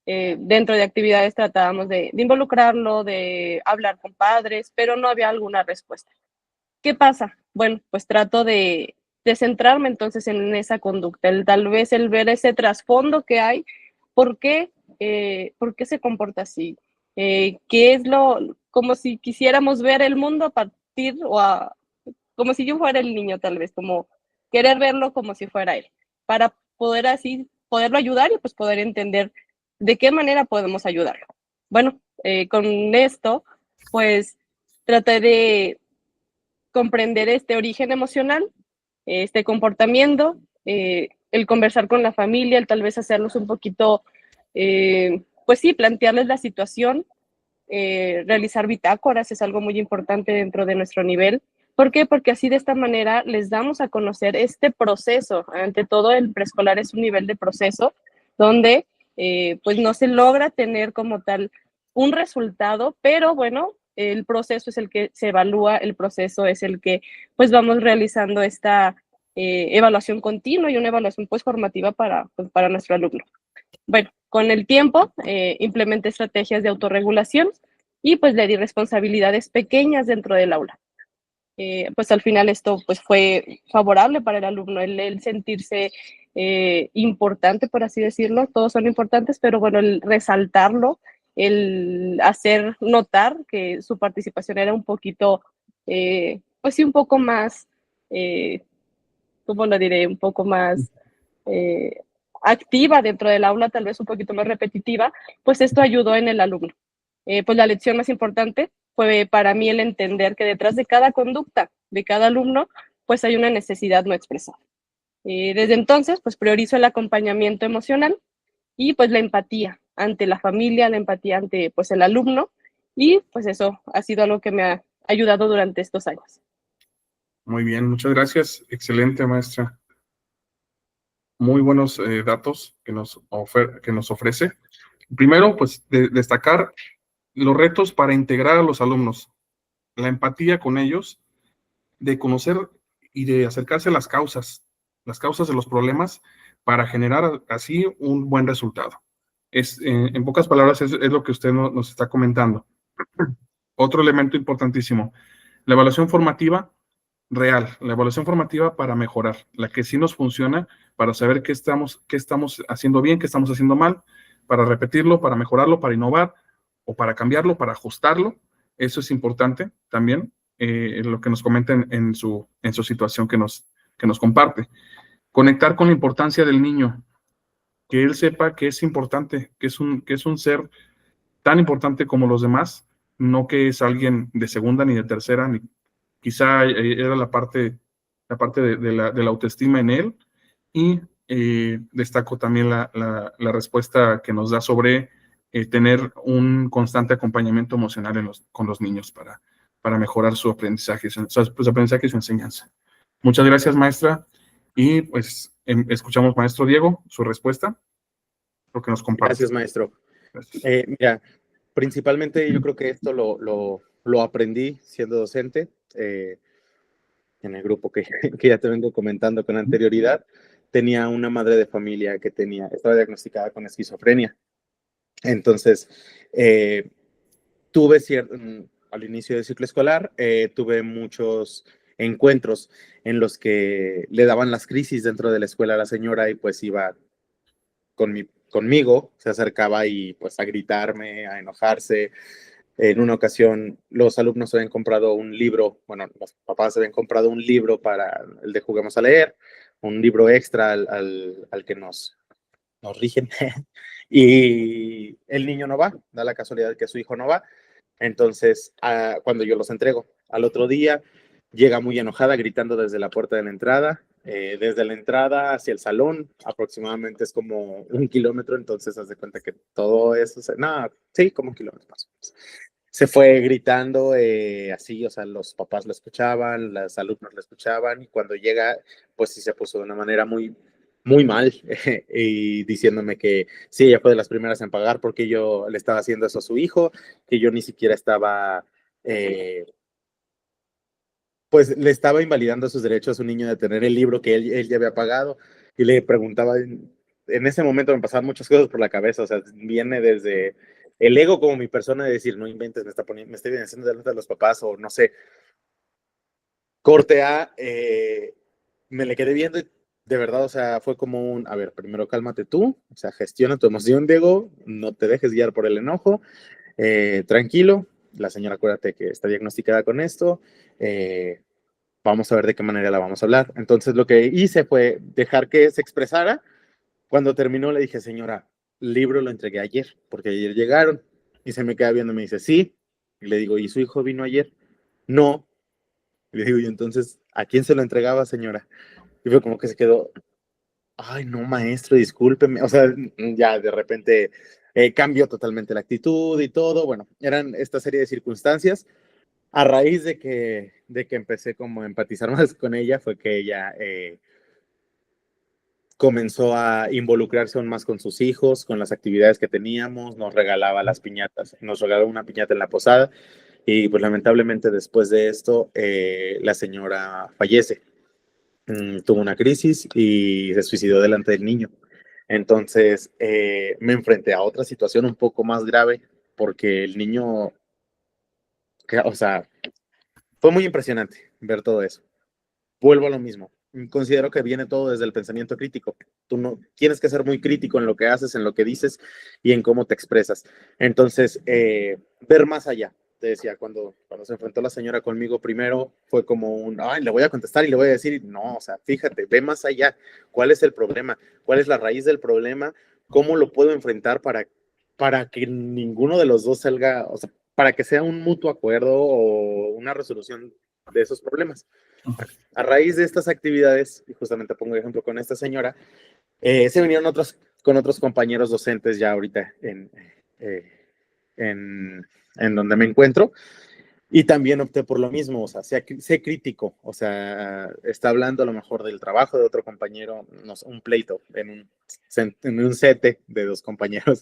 Dentro de actividades tratábamos de involucrarlo, de hablar con padres, pero no había alguna respuesta. ¿Qué pasa? Bueno, pues trato de centrarme entonces en esa conducta, tal vez el ver ese trasfondo que hay, por qué se comporta así, qué es como si quisiéramos ver el mundo a partir como si yo fuera el niño tal vez, como querer verlo como si fuera él, para poder así, poderlo ayudar y pues poder entender de qué manera podemos ayudarlo. Bueno, con esto, pues traté de comprender este origen emocional, este comportamiento, el conversar con la familia, el tal vez hacerlos un poquito, pues sí, plantearles la situación, realizar bitácoras es algo muy importante dentro de nuestro nivel. ¿Por qué? Porque así de esta manera les damos a conocer este proceso. Ante todo, el preescolar es un nivel de proceso donde pues no se logra tener como tal un resultado, pero bueno, el proceso es el que se evalúa, el proceso es el que pues vamos realizando esta evaluación continua y una evaluación pues formativa pues, para nuestro alumno. Bueno, con el tiempo implementé estrategias de autorregulación y pues le di responsabilidades pequeñas dentro del aula. Pues al final esto pues fue favorable para el alumno, el sentirse importante, por así decirlo. Todos son importantes, pero bueno, el resaltarlo, el hacer notar que su participación era un poquito, pues sí, un poco más, ¿cómo lo diré? Un poco más eh, activa dentro del aula, tal vez un poquito más repetitiva, pues esto ayudó en el alumno. Pues la lección más importante fue para mí el entender que detrás de cada conducta de cada alumno, pues hay una necesidad no expresada. Desde entonces, pues priorizo el acompañamiento emocional y pues la empatía ante la familia, la empatía ante pues el alumno, y pues eso ha sido algo que me ha ayudado durante estos años. Muy bien, muchas gracias. Excelente, maestra. Muy buenos datos que nos ofrece. Primero, pues destacar los retos para integrar a los alumnos, la empatía con ellos, de conocer y de acercarse a las causas de los problemas para generar así un buen resultado. En pocas palabras, es lo que usted nos está comentando. Otro elemento importantísimo, la evaluación formativa real, la evaluación formativa para mejorar, la que sí nos funciona para saber qué estamos haciendo bien, qué estamos haciendo mal, para repetirlo, para mejorarlo, para innovar o para cambiarlo, para ajustarlo. Eso es importante también, lo que nos comenten en su situación que nos comparte. Conectar con la importancia del niño, que él sepa que es importante, que es un ser tan importante como los demás, no que es alguien de segunda ni de tercera, ni quizá era la parte de la autoestima en él. Y destaco también la respuesta que nos da sobre tener un constante acompañamiento emocional con los niños para mejorar su aprendizaje, su aprendizaje y su enseñanza. Muchas gracias, maestra. Y pues escuchamos, maestro Diego, su respuesta, lo que nos comparte. Gracias, maestro. Gracias. Mira, principalmente yo creo que esto lo aprendí siendo docente en el grupo que ya te vengo comentando con anterioridad. Tenía una madre de familia que estaba diagnosticada con esquizofrenia. Entonces, al inicio del ciclo escolar, tuve muchos encuentros en los que le daban las crisis dentro de la escuela a la señora y pues iba conmigo, se acercaba y pues a gritarme, a enojarse. En una ocasión, los alumnos habían comprado un libro, bueno, los papás habían comprado un libro para el de Juguemos a Leer, un libro extra al que nos rigen. Y El niño no va, da la casualidad que su hijo no va. Entonces, cuando yo los entrego, al otro día llega muy enojada, gritando desde la puerta de la entrada. Desde la entrada hacia el salón, aproximadamente es como 1 kilómetro, entonces haz de cuenta que todo eso, no, sí, como 1 kilómetro más o menos. Se fue gritando así, o sea, los papás lo escuchaban, los alumnos lo escuchaban, y cuando llega, pues sí se puso de una manera muy, muy mal, y diciéndome que sí, ella fue de las primeras en pagar porque yo le estaba haciendo eso a su hijo, que yo ni siquiera estaba, pues le estaba invalidando sus derechos a su niño de tener el libro que él ya había pagado, y le preguntaba, en ese momento me pasaban muchas cosas por la cabeza, o sea, viene desde el ego como mi persona de decir, no inventes, me está evidenciando delante de los papás, o no sé, corte A, me le quedé viendo y de verdad, o sea, fue como un, a ver, primero cálmate tú, o sea, gestiona tu emoción, Diego, no te dejes guiar por el enojo, tranquilo, la señora acuérdate que está diagnosticada con esto, vamos a ver de qué manera la vamos a hablar. Entonces lo que hice fue dejar que se expresara. Cuando terminó le dije, señora, el libro lo entregué ayer, porque ayer llegaron, y se me queda viendo y me dice, sí, y le digo, ¿y su hijo vino ayer? No, y le digo, ¿y entonces a quién se lo entregaba, señora? Y fue como que se quedó, ay, no, maestro, discúlpeme. O sea, ya de repente cambió totalmente la actitud y todo. Bueno, eran esta serie de circunstancias. A raíz de que empecé como a empatizar más con ella, fue que ella comenzó a involucrarse aún más con sus hijos, con las actividades que teníamos, nos regalaba las piñatas, nos regaló una piñata en la posada, y pues lamentablemente después de esto la señora fallece. Tuvo una crisis y se suicidó delante del niño. Entonces me enfrenté a otra situación un poco más grave, porque el niño, o sea, fue muy impresionante ver todo eso. Vuelvo a lo mismo. Considero que viene todo desde el pensamiento crítico. Tú no tienes que ser muy crítico en lo que haces, en lo que dices y en cómo te expresas. Entonces, ver más allá. Te decía, cuando se enfrentó la señora conmigo primero, fue como un, ay, le voy a contestar y le voy a decir, no, o sea, fíjate, ve más allá. ¿Cuál es el problema? ¿Cuál es la raíz del problema? ¿Cómo lo puedo enfrentar para que ninguno de los dos salga, o sea, para que sea un mutuo acuerdo o una resolución de esos problemas? A raíz de estas actividades, y justamente pongo ejemplo con esta señora, se vinieron con otros compañeros docentes ya ahorita eh, en donde me encuentro, y también opté por lo mismo, o sea, sé crítico, o sea, está hablando a lo mejor del trabajo de otro compañero, no sé, un pleito en un sete de dos compañeros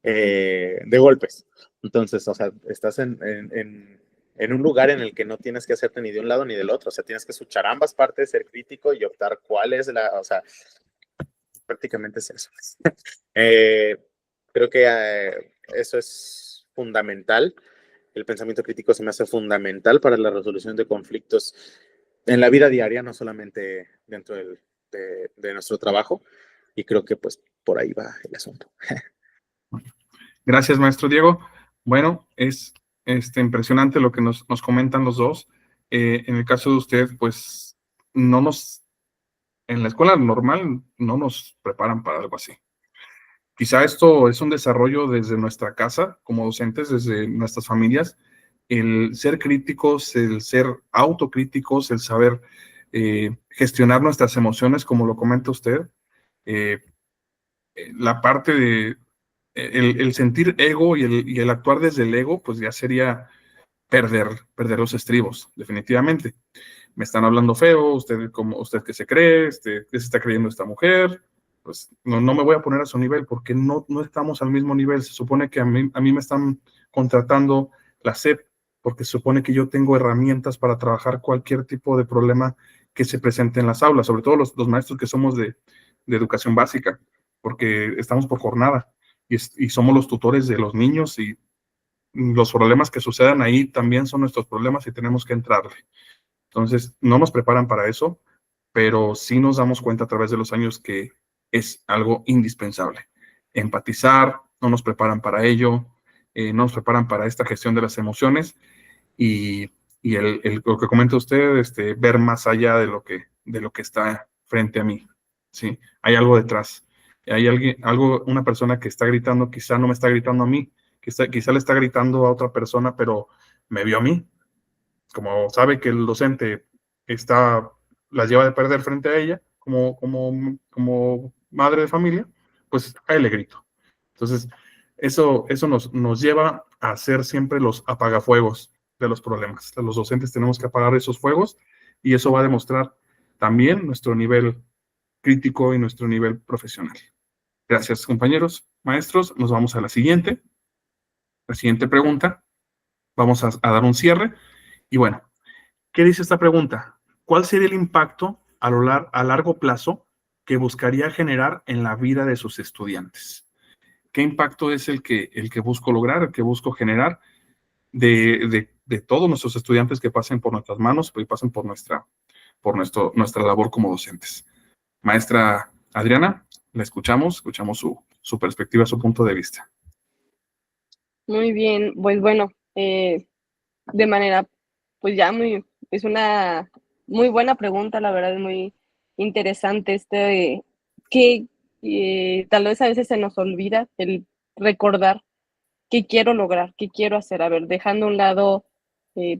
de golpes. Entonces, o sea, estás en un lugar en el que no tienes que hacerte ni de un lado ni del otro, o sea, tienes que escuchar ambas partes, ser crítico y optar cuál es o sea, prácticamente es eso. Creo que eso es fundamental. El pensamiento crítico se me hace fundamental para la resolución de conflictos en la vida diaria, no solamente dentro de nuestro trabajo, y creo que pues por ahí va el asunto. Gracias, maestro Diego. Bueno, es impresionante lo que nos comentan los dos. En el caso de usted, pues, en la escuela normal no nos preparan para algo así. Quizá esto es un desarrollo desde nuestra casa, como docentes, desde nuestras familias, el ser críticos, el ser autocríticos, el saber gestionar nuestras emociones, como lo comenta usted. La parte de el sentir ego y el actuar desde el ego, pues ya sería perder los estribos, definitivamente. Me están hablando feo, usted que se cree, que se está creyendo esta mujer, pues no me voy a poner a su nivel porque no estamos al mismo nivel. Se supone que a mí me están contratando la SEP porque se supone que yo tengo herramientas para trabajar cualquier tipo de problema que se presente en las aulas, sobre todo los maestros que somos de educación básica, porque estamos por jornada y somos los tutores de los niños, y los problemas que sucedan ahí también son nuestros problemas y tenemos que entrarle. Entonces, no nos preparan para eso, pero sí nos damos cuenta a través de los años que es algo indispensable. Empatizar, no nos preparan para ello, no nos preparan para esta gestión de las emociones y lo que comenta usted, ver más allá de lo que está frente a mí. ¿Sí? Hay algo detrás. hay una persona que está gritando, quizá no me está gritando a mí, quizá le está gritando a otra persona, pero me vio a mí. Como sabe que el docente la lleva de perder frente a ella, como madre de familia, pues a él le grito. Entonces, eso nos lleva a ser siempre los apagafuegos de los problemas. Los docentes tenemos que apagar esos fuegos y eso va a demostrar también nuestro nivel crítico y nuestro nivel profesional. Gracias, compañeros, maestros. Nos vamos a la siguiente pregunta. Vamos a dar un cierre. Y bueno, ¿qué dice esta pregunta? ¿Cuál sería el impacto a largo plazo que buscaría generar en la vida de sus estudiantes? ¿Qué impacto es el que busco lograr, el que busco generar de todos nuestros estudiantes que pasen por nuestras manos y pasen por nuestra labor como docentes? Maestra Adriana, la escuchamos su perspectiva, su punto de vista. Muy bien, pues bueno, de manera, pues ya es una muy buena pregunta, la verdad, muy interesante que tal vez a veces se nos olvida el recordar qué quiero lograr, qué quiero hacer, a ver, dejando a un lado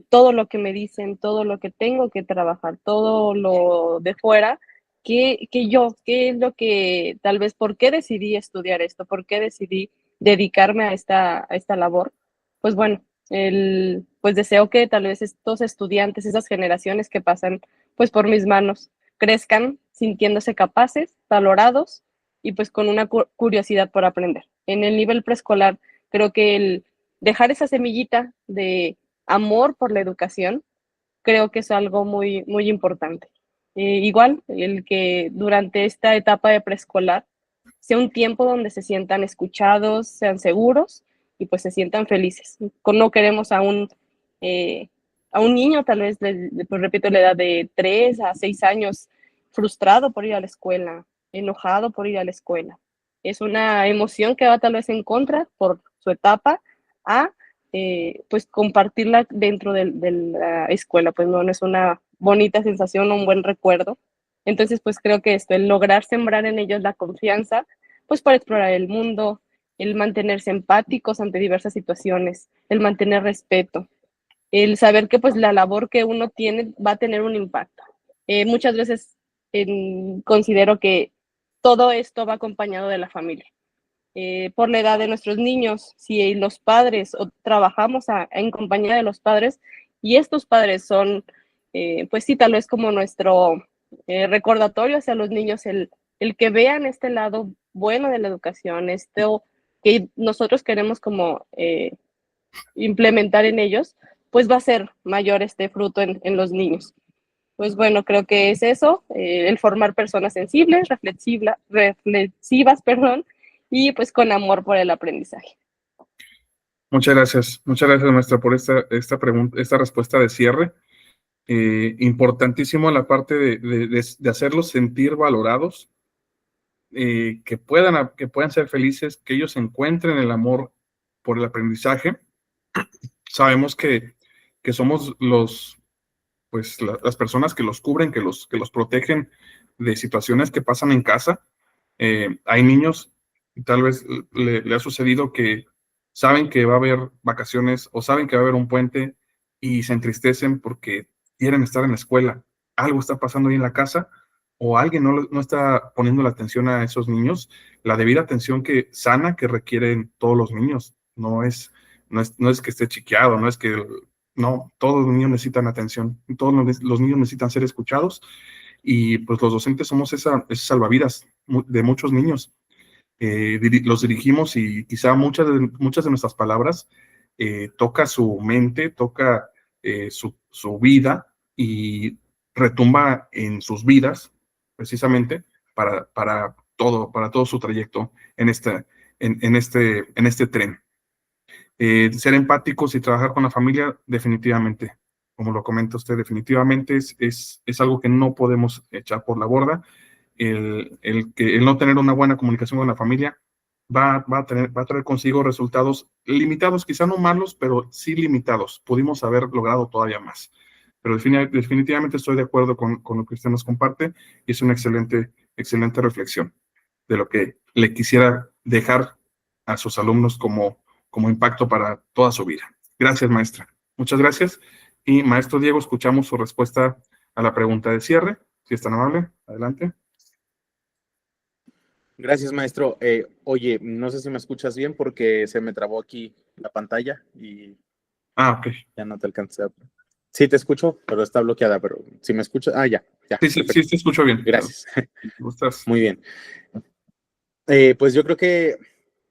todo lo que me dicen, todo lo que tengo que trabajar, todo lo de fuera, qué es lo que tal vez, por qué decidí estudiar esto, por qué decidí dedicarme a esta labor. Pues bueno, pues deseo que tal vez estos estudiantes, esas generaciones que pasan pues por mis manos, crezcan sintiéndose capaces, valorados y pues con una curiosidad por aprender. En el nivel preescolar, creo que el dejar esa semillita de amor por la educación, creo que es algo muy, muy importante. Igual, el que durante esta etapa de preescolar sea un tiempo donde se sientan escuchados, sean seguros y pues se sientan felices. No queremos a un niño, tal vez, pues repito, la edad de 3 a 6 años, frustrado por ir a la escuela, enojado por ir a la escuela. Es una emoción que va tal vez en contra por su etapa a pues compartirla dentro de la escuela, pues no es una bonita sensación, un buen recuerdo. Entonces, pues creo que el lograr sembrar en ellos la confianza, pues para explorar el mundo, el mantenerse empáticos ante diversas situaciones, el mantener respeto, el saber que pues la labor que uno tiene va a tener un impacto. Muchas veces considero que todo esto va acompañado de la familia. Por la edad de nuestros niños, si los padres o trabajamos en compañía de los padres y estos padres son, pues sí, tal vez como nuestro recordatorio hacia los niños, el que vean este lado bueno de la educación, esto que nosotros queremos como implementar en ellos, pues va a ser mayor este fruto en los niños. Pues bueno, creo que es eso, el formar personas sensibles, reflexivas, perdón, y pues con amor por el aprendizaje. Muchas gracias, maestra, por esta pregunta, esta respuesta de cierre. Importantísimo la parte de hacerlos sentir valorados, que puedan ser felices, que ellos encuentren el amor por el aprendizaje. Sabemos que somos las personas que los cubren, que los protegen de situaciones que pasan en casa. Hay niños, tal vez le ha sucedido que saben que va a haber vacaciones o saben que va a haber un puente y se entristecen porque quieren estar en la escuela. Algo está pasando ahí en la casa o alguien no está poniendo la atención a esos niños, la debida atención sana que requieren todos los niños. No es que esté chiqueado, no, todos los niños necesitan atención, todos los niños necesitan ser escuchados y pues los docentes somos esas salvavidas de muchos niños. Los dirigimos y quizá muchas de nuestras palabras toca su mente, toca su vida y retumba en sus vidas precisamente para todo su trayecto en este tren. Ser empáticos y trabajar con la familia, definitivamente, como lo comenta usted, definitivamente es algo que no podemos echar por la borda. El no tener una buena comunicación con la familia va a traer consigo resultados limitados, quizá no malos, pero sí limitados. Pudimos haber logrado todavía más. Pero definitivamente estoy de acuerdo con lo que usted nos comparte y es una excelente reflexión. de lo que le quisiera dejar a sus alumnos como impacto para toda su vida. Gracias, maestra. Muchas gracias. Y maestro Diego, escuchamos su respuesta a la pregunta de cierre. Si es tan amable, adelante. Gracias, maestro. Oye, no sé si me escuchas bien porque se me trabó aquí la pantalla y Ok. ya no te alcancé a... Sí, te escucho, pero está bloqueada, pero si me escuchas... ya, Sí, perfecto. sí, te escucho bien. Gracias. ¿Gustas? Muy bien. Pues yo creo que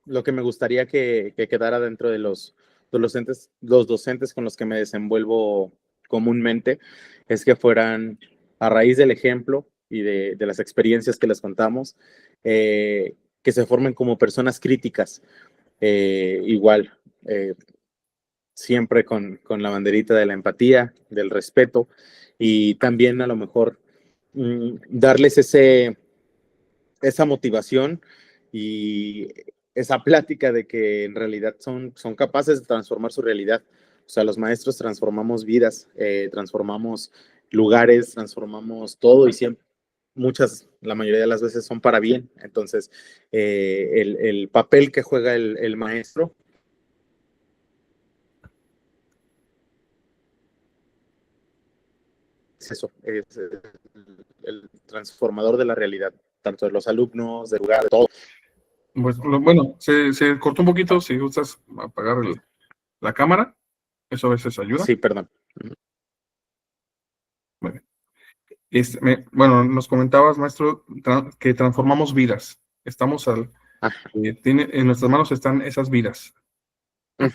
lo que me gustaría que quedara dentro de los docentes con los que me desenvuelvo comúnmente es que fueran a raíz del ejemplo y de las experiencias que les contamos, que se formen como personas críticas, igual, siempre con la banderita de la empatía, del respeto y también a lo mejor darles esa motivación y esa plática de que en realidad son capaces de transformar su realidad. O sea, los maestros transformamos vidas, transformamos lugares, transformamos todo y siempre, la mayoría de las veces son para bien. Entonces, el papel que juega el maestro es eso, es el transformador de la realidad, tanto de los alumnos, del lugar, de todo. Pues, bueno, se cortó un poquito. Si gustas apagar la cámara, eso a veces ayuda. Sí, perdón. Bueno, bueno, nos comentabas, maestro, que transformamos vidas. Estamos en nuestras manos están esas vidas.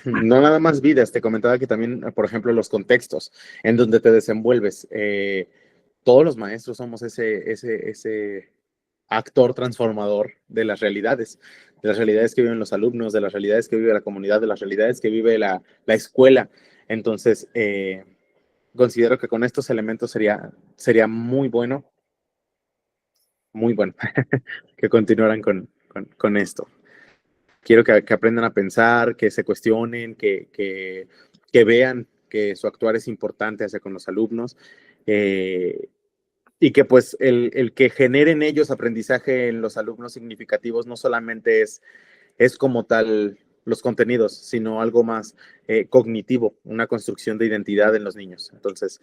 No nada más vidas, te comentaba que también, por ejemplo, los contextos en donde te desenvuelves. Todos los maestros somos ese actor transformador de las realidades que viven los alumnos, de las realidades que vive la comunidad, de las realidades que vive la escuela. Entonces, considero que con estos elementos sería muy bueno que continuaran con esto. Quiero que aprendan a pensar, que se cuestionen, que vean que su actuar es importante hacia con los alumnos y que pues el que generen ellos aprendizaje en los alumnos significativos no solamente es como tal los contenidos, sino algo más cognitivo, una construcción de identidad en los niños. Entonces,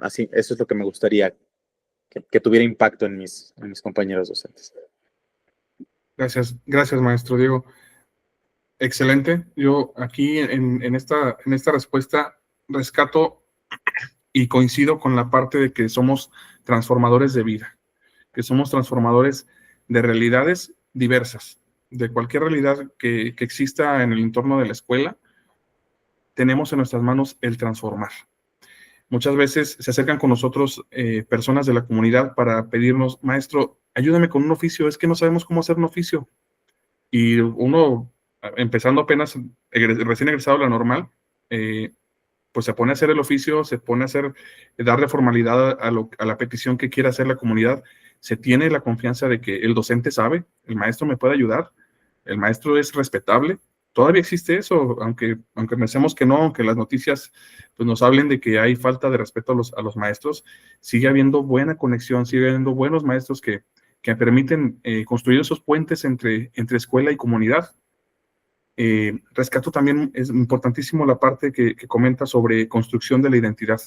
así, eso es lo que me gustaría que tuviera impacto en mis compañeros docentes. Gracias, maestro Diego. Excelente. Yo aquí en esta respuesta rescato y coincido con la parte de que somos transformadores de vida, que somos transformadores de realidades diversas, de cualquier realidad que exista en el entorno de la escuela, tenemos en nuestras manos el transformar. Muchas veces se acercan con nosotros personas de la comunidad para pedirnos, maestro, ayúdame con un oficio, es que no sabemos cómo hacer un oficio. Y uno, empezando apenas recién egresado a la normal, pues se pone a hacer el oficio, se pone a darle formalidad a la petición que quiere hacer la comunidad. Se tiene la confianza de que el docente sabe, el maestro me puede ayudar, el maestro es respetable. Todavía existe eso, aunque pensemos que no, aunque las noticias pues, nos hablen de que hay falta de respeto a los maestros, sigue habiendo buena conexión, sigue habiendo buenos maestros que permiten construir esos puentes entre escuela y comunidad. Rescato también, es importantísimo la parte que comenta sobre construcción de la identidad.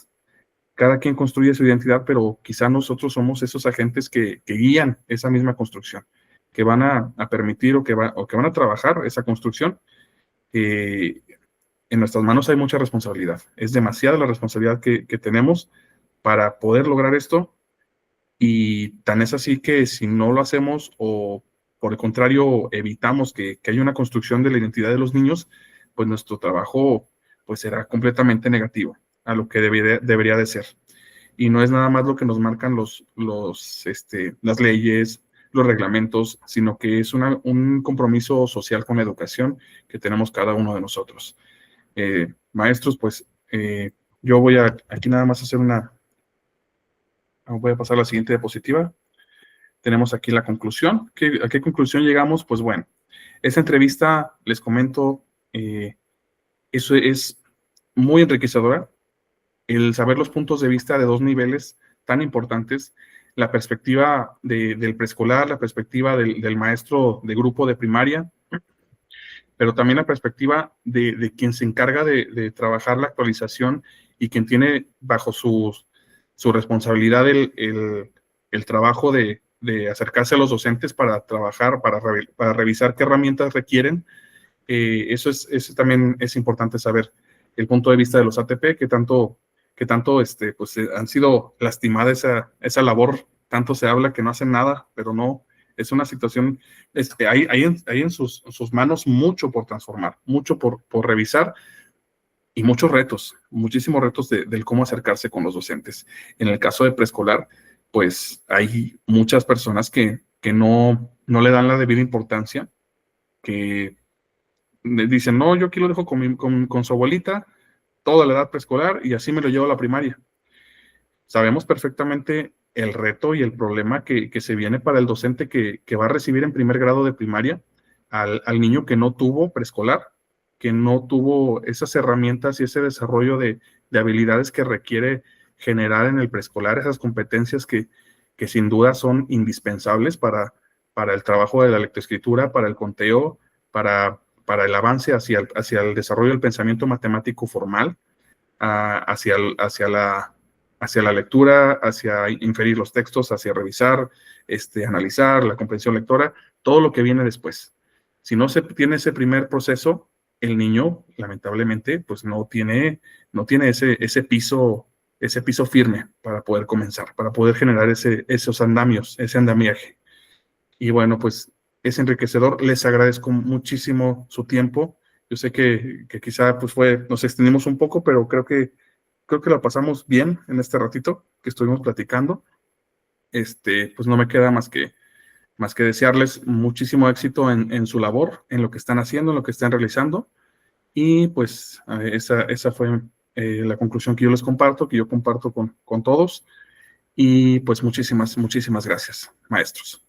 Cada quien construye su identidad, pero quizá nosotros somos esos agentes que guían esa misma construcción, que van a permitir o que van a trabajar esa construcción. En nuestras manos hay mucha responsabilidad. Es demasiada la responsabilidad que tenemos para poder lograr esto. Y tan es así que si no lo hacemos o por el contrario evitamos que haya una construcción de la identidad de los niños, pues nuestro trabajo pues será completamente negativo a lo que debería de ser. Y no es nada más lo que nos marcan las leyes, los reglamentos, sino que es un compromiso social con la educación que tenemos cada uno de nosotros. Maestros, pues yo voy aquí nada más a hacer voy a pasar a la siguiente diapositiva. Tenemos aquí la conclusión. ¿A qué conclusión llegamos? Pues bueno, esta entrevista, les comento, eso es muy enriquecedora. El saber los puntos de vista de dos niveles tan importantes, la perspectiva del preescolar, la perspectiva del maestro de grupo de primaria, pero también la perspectiva de quien se encarga de trabajar la actualización y quien tiene bajo su responsabilidad el trabajo de acercarse a los docentes para trabajar, para revisar qué herramientas requieren. Eso también es importante saber el punto de vista de los ATP, que tanto pues, han sido lastimada esa labor, tanto se habla que no hacen nada, pero no, es una situación, hay en sus manos mucho por transformar, mucho por revisar y muchos retos, muchísimos retos del cómo acercarse con los docentes. En el caso de preescolar, pues hay muchas personas que no le dan la debida importancia, que dicen, no, yo aquí lo dejo con su abuelita, toda la edad preescolar, y así me lo llevo a la primaria. Sabemos perfectamente el reto y el problema que se viene para el docente que va a recibir en primer grado de primaria al niño que no tuvo preescolar, que no tuvo esas herramientas y ese desarrollo de habilidades que requiere generar en el preescolar, esas competencias que sin duda son indispensables para el trabajo de la lectoescritura, para el conteo, para el avance hacia el desarrollo del pensamiento matemático formal, hacia la lectura, hacia inferir los textos, hacia revisar, analizar, la comprensión lectora, todo lo que viene después. Si no se tiene ese primer proceso, el niño, lamentablemente, pues no tiene ese piso firme para poder comenzar, para poder generar esos andamios, ese andamiaje. Y bueno, pues es enriquecedor. Les agradezco muchísimo su tiempo. Yo sé que quizá pues nos extendimos un poco, pero creo que la pasamos bien en este ratito que estuvimos platicando. Pues no me queda más que desearles muchísimo éxito en su labor, en lo que están haciendo, en lo que están realizando. Y pues esa fue la conclusión que yo les comparto, que yo comparto con todos. Y pues muchísimas gracias, maestros.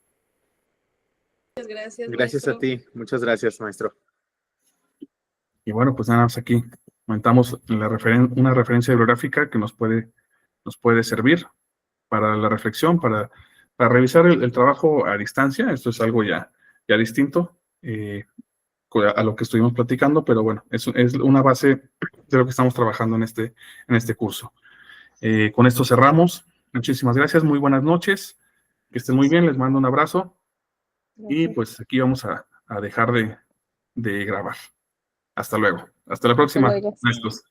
Muchas gracias, Gracias maestro. a ti. Muchas gracias, maestro. Y bueno, pues nada más aquí comentamos una referencia bibliográfica que nos puede servir para la reflexión, para revisar el trabajo a distancia. Esto es algo ya distinto a lo que estuvimos platicando, pero bueno, es una base de lo que estamos trabajando en este curso. Con esto cerramos. Muchísimas gracias, muy buenas noches, que estén muy bien, les mando un abrazo y pues aquí vamos a dejar de grabar. Hasta luego. Hasta la próxima, luego. maestros.